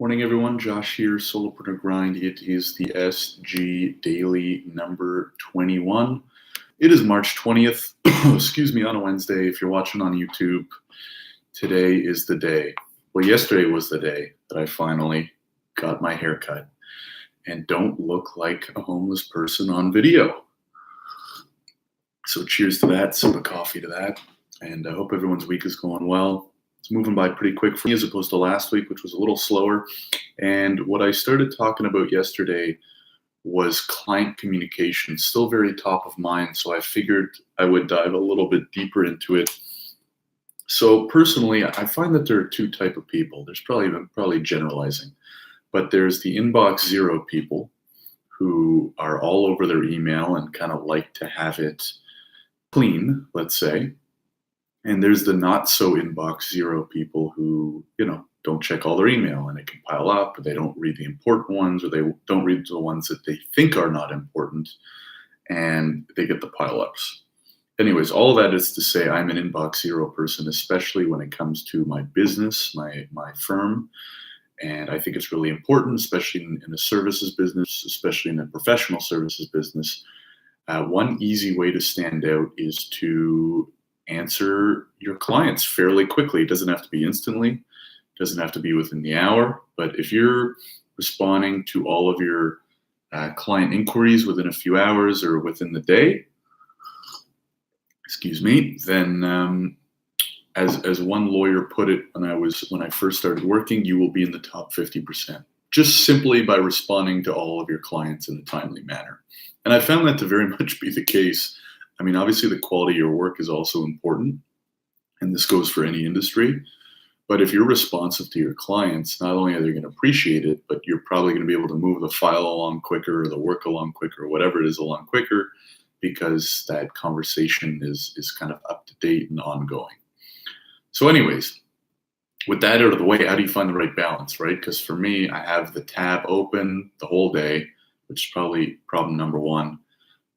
Morning, everyone. Josh here, Solopreneur Grind. It is the SG Daily number 21. It is March 20th, excuse me, on a Wednesday. If you're watching on YouTube, today is the day. Well, yesterday was the day that I finally got my hair cut and don't look like a homeless person on video. So cheers to that, sip of coffee to that, and I hope everyone's week is going well. It's moving by pretty quick for me as opposed to last week, which was a little slower. And what I started talking about yesterday was client communication, still very top of mind. So I figured I would dive a little bit deeper into it. So personally, I find that there are two types of people. There's probably generalizing, but there's the inbox zero people who are all over their email and kind of like to have it clean, let's say. And there's the not so inbox zero people who, don't check all their email and it can pile up, or they don't read the important ones, or they don't read the ones that they think are not important, and they get the pile ups. Anyways, all of that is to say I'm an inbox zero person, especially when it comes to my business, my firm. And I think it's really important, especially in a services business, especially in a professional services business. One easy way to stand out is to answer your clients fairly quickly. It doesn't have to be instantly, doesn't have to be within the hour, but if you're responding to all of your client inquiries within a few hours or within the day, then as one lawyer put it when I first started working, you will be in the top 50%, just simply by responding to all of your clients in a timely manner. And I found that to very much be the case. I mean, obviously the quality of your work is also important, and this goes for any industry. But if you're responsive to your clients, not only are they going to appreciate it, but you're probably going to be able to move the file along quicker, or the work along quicker, or whatever it is along quicker, because that conversation is kind of up to date and ongoing. So anyways, with that out of the way, how do you find the right balance, right? Because for me, I have the tab open the whole day, which is probably problem number one.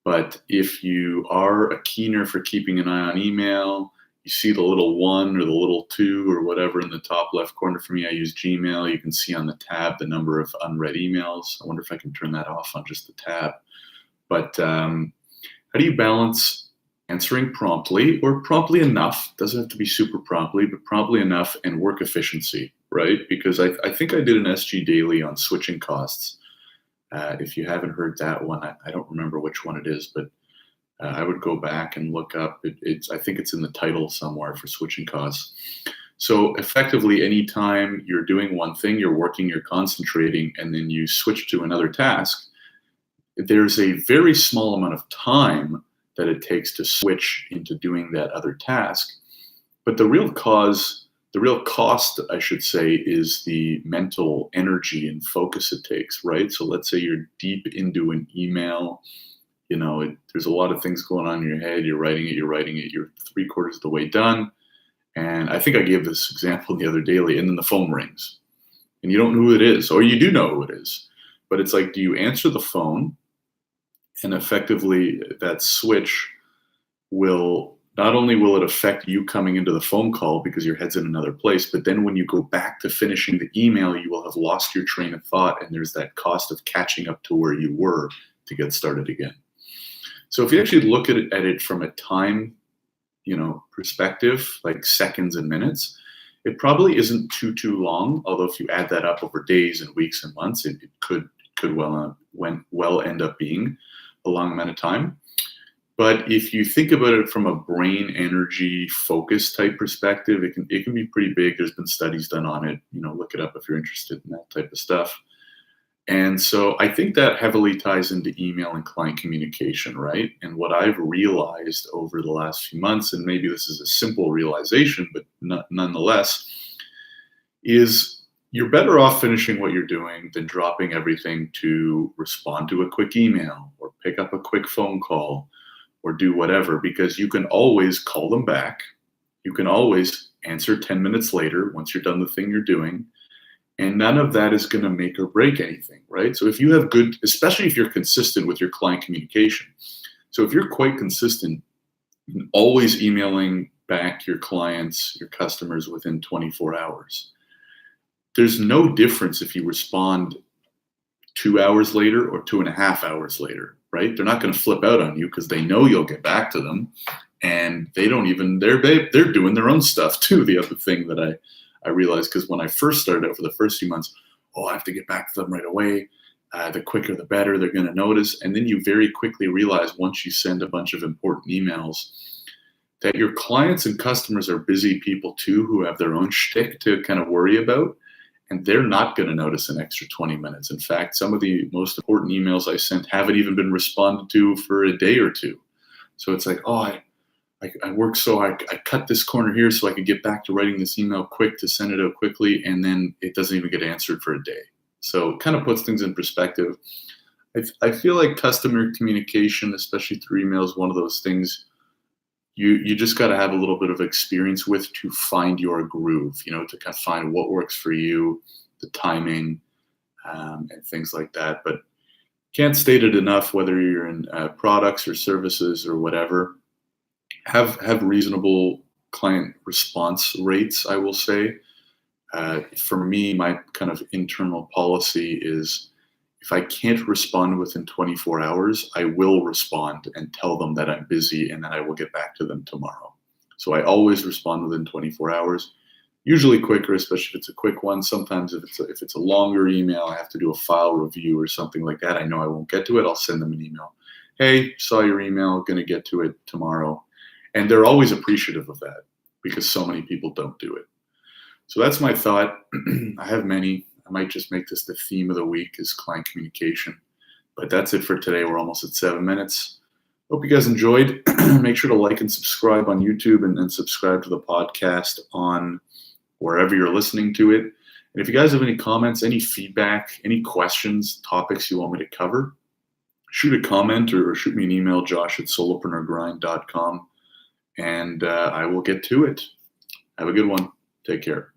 But if you are a keener for keeping an eye on email, you see the little 1 or the little 2 or whatever in the top left corner. For me, I use Gmail. You can see on the tab the number of unread emails. I wonder if I can turn that off on just the tab. But how do you balance answering promptly, or promptly enough? Doesn't have to be super promptly, but promptly enough, and work efficiency, right? Because I think I did an SG Daily on switching costs. If you haven't heard that one, I don't remember which one it is, but I would go back and look up. I think it's in the title somewhere for switching costs. So effectively, anytime you're doing one thing, you're working, you're concentrating, and then you switch to another task, there's a very small amount of time that it takes to switch into doing that other task. But the real cost, I should say, is the mental energy and focus it takes, right? So let's say you're deep into an email, there's a lot of things going on in your head. You're writing it, you're 3/4 of the way done. And I think I gave this example in the other daily, and then the phone rings and you don't know who it is, or you do know who it is. But it's like, do you answer the phone? And effectively that switch not only will it affect you coming into the phone call because your head's in another place, but then when you go back to finishing the email, you will have lost your train of thought, and there's that cost of catching up to where you were to get started again. So if you actually look at it from a time, perspective, like seconds and minutes, it probably isn't too long. Although if you add that up over days and weeks and months, it could well end up being a long amount of time. But if you think about it from a brain energy focus type perspective, it can be pretty big. There's been studies done on it. Look it up if you're interested in that type of stuff. And so I think that heavily ties into email and client communication, right? And what I've realized over the last few months, and maybe this is a simple realization, but nonetheless, is you're better off finishing what you're doing than dropping everything to respond to a quick email or pick up a quick phone call or do whatever, because you can always call them back. You can always answer 10 minutes later once you're done the thing you're doing. And none of that is going to make or break anything, right? So if you have especially if you're consistent with your client communication. So if you're quite consistent in always emailing back your clients, your customers within 24 hours, there's no difference if you respond 2 hours later or 2.5 hours later, right? They're not going to flip out on you because they know you'll get back to them, and they don't even, they're doing their own stuff too. The other thing that I realized, because when I first started out for the first few months, I have to get back to them right away. The quicker the better, they're going to notice. And then you very quickly realize, once you send a bunch of important emails, that your clients and customers are busy people too, who have their own shtick to kind of worry about. And they're not going to notice an extra 20 minutes. In fact, some of the most important emails I sent haven't even been responded to for a day or two. So it's like, I worked so I cut this corner here so I could get back to writing this email quick to send it out quickly, and then it doesn't even get answered for a day. So it kind of puts things in perspective. I feel like customer communication, especially through email, is one of those things you just got to have a little bit of experience with to find your groove, to kind of find what works for you, the timing, and things like that. But can't state it enough, whether you're in products or services or whatever, have reasonable client response rates, I will say. For me, my kind of internal policy is, if I can't respond within 24 hours, I will respond and tell them that I'm busy and that I will get back to them tomorrow. So I always respond within 24 hours, usually quicker, especially if it's a quick one. Sometimes if it's a longer email, I have to do a file review or something like that. I know I won't get to it. I'll send them an email. Hey, saw your email, going to get to it tomorrow. And they're always appreciative of that, because so many people don't do it. So that's my thought. I have many. I might just make this the theme of the week, is client communication. But that's it for today. We're almost at 7 minutes. Hope you guys enjoyed. Make sure to like and subscribe on YouTube, and subscribe to the podcast on wherever you're listening to it. And if you guys have any comments, any feedback, any questions, topics you want me to cover, shoot a comment or shoot me an email, josh@solopreneurgrind.com, and I will get to it. Have a good one. Take care.